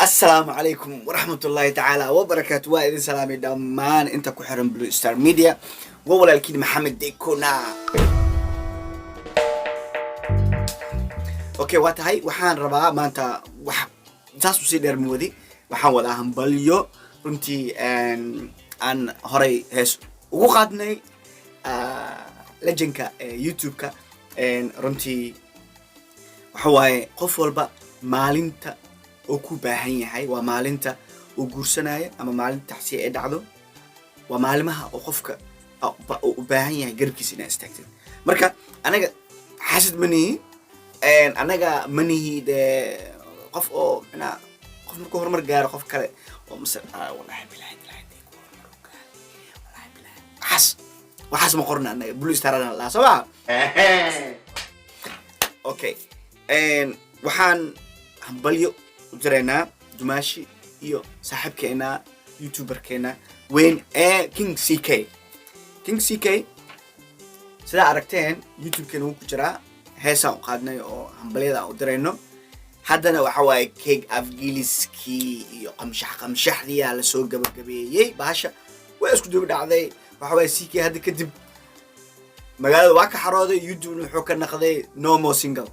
السلام عليكم ورحمة الله تعالى وبركاته. وإذن سلامي دمان أنت كحرم بلو ستار ميديا وولا الكيد محمد ديكونا. أوكي واتهاي وحان ربا ما أنت جاسو سيدر مودي وحان ولا همبليو runtii aan horay hees ugu qaadnay legendka youtube-ka runtii waxa waaye qof walba maalinta oo ku baahan yahay waa maalinta uu guursanaayo ama maalinta taxsiya ay dhacdo waa maalimaha oo qofka u baahan yahay garabkiisa inaa istaagtid marka anaga xasid manihi anaga manihi de qof oo qof markuu horumar gaaro qof kale ومثل والله بالله وحس ما قرنا أنا بلو استرنا الله سبعة أوكي وحان همبليو جرينا دماشي إيو صاحب كينا يوتيوبر كينا وين كينج سي كي سلا عرفتين يوتيوب كانوا كجرا هسا وقادنا همبليو ده ودرينو haddana waxa waaye cake afgiliski iyo qamshaxdii la soo gabagabeeyay baasha way isku dib dhacday waxa waaye CK hadda kadib magaalada waa ka xarooday YouTube wuxuu ka naqday no more single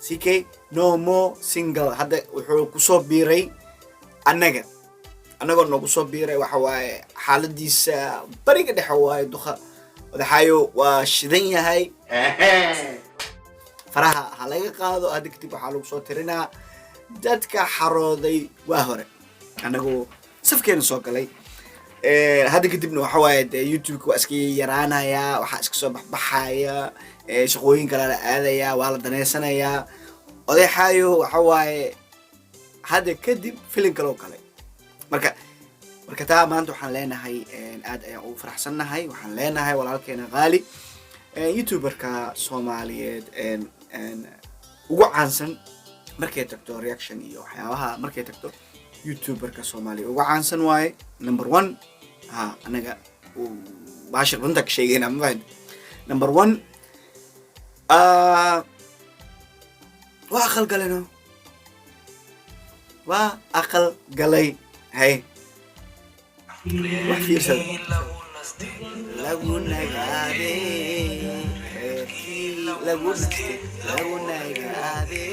CK no more single hadda wuxuu ku soo biiray anagoo nagu soo biiray waxa waaye xaaladiisa bariga dhexe waaye duqa wadaxayo waa shidan yahay faraha halaga qaado hadda kadib waxaa lagu soo tirinaa dadka xarooday waa hore anagoo safkeena soo galay hadda kadibna waxa waaye dee youtube-ka waa iska yaraanayaa waxaa iska soo baxbaxaya shaqooyin kale la aadayaa waa la daneysanayaa odaxaayo waxa waaye hadda kadib filin kaloo kale marka taa maanta waxaan leenahay aad ayaan ugu faraxsannahay waxaan leenahay walaalkeena qaali youtuberka Soomaaliyeed ugu caansan markay tagto reaction iyo waxyaabaha markay tagto youtuberka Soomaaliyeed ugu caansan waaye number 1 anaga baashir runta ka sheegayna ma fahad number 1 waa aqal galay hay wax fiirsan lagu nagaade lagu nagaade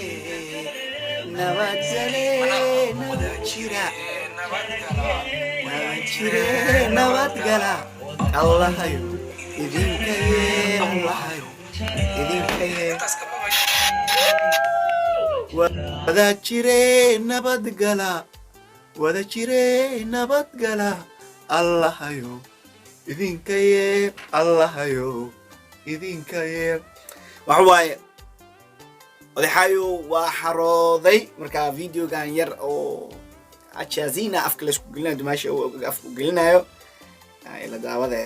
nabadgala allahayo idinka yee wada jire nabadgala allahayo idinka yee waxa waaye odaxaayo waa xarooday marka videogan yar oo achazina afka la isku gelinayo dumaasha oo afku gelinayo ila daawada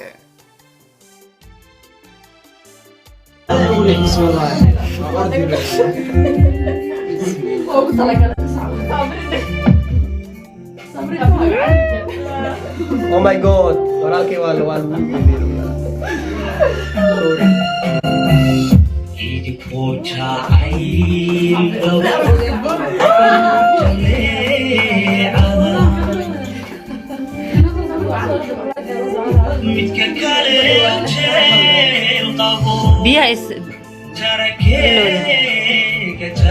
Oh my god, walaalkay waa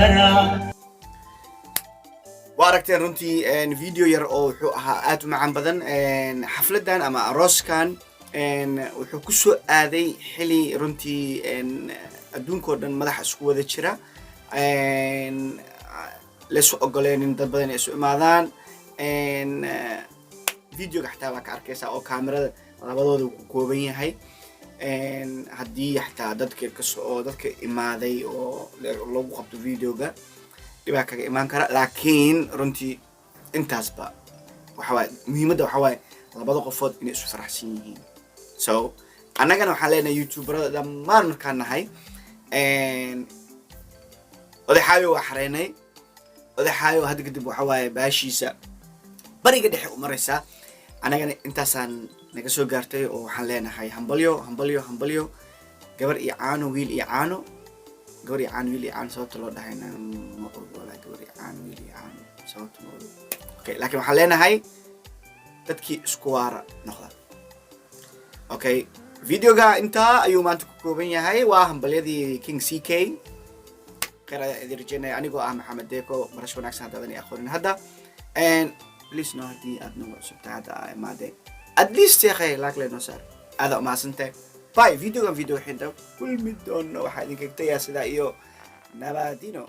sorry واركتين runtii video yar oo wuxuu ahaa aad u macaan badan xafladan ama arooskan wuxuu ku soo aaday xili runtii adduunka oo dhan madaxa isku wada jira la soo ogoleen dad badan ay soo imaadaan video xataa waa ka arkaysaa oo kaamirada labadooda ku kooban yahay haddii xataa dadka imaaday oo lagu qabto videoga dibaa kaga imaan kara laakiin runtii intaasba waxa waaye muhiimadda waxa waaye labada qofood inay isu faraxsan yihiin so annagana waxaan leenahay youtuberada dhammaan markaan nahay odaxaayo waa xareynay odaxaayo hadda kadib waxa waaye baashiisa bariga dhexe u maraysaa annagana intaasaan naga soo gaartay oo waxaan leenahay hambalyo gabar iyo caano wiil iyo caano gabar iyo caano wiil iyo caano sababta loo dhahayna ma qurbo walaa gabar iyo caano wiil iyo caano sababta ma ogi okay laakiin waxaan leenahay dadkii isku waara noqda okay videoga intaa ayuu maanta ku kooban yahay waa hambalyadii King CK khayr ayaa idin rajaynaya anigoo ah Maxamed Deeko barash wanaagsan haddaadan i aqoonin hadda and please no haddii aad nagu cusubtahay hadda aa imaadeen at least ya khayr laak leenoo saar aada umahadsantahay bye videogan video xinta kulmi doono waxaa idinkaga tagayaa sidaa iyo nabadino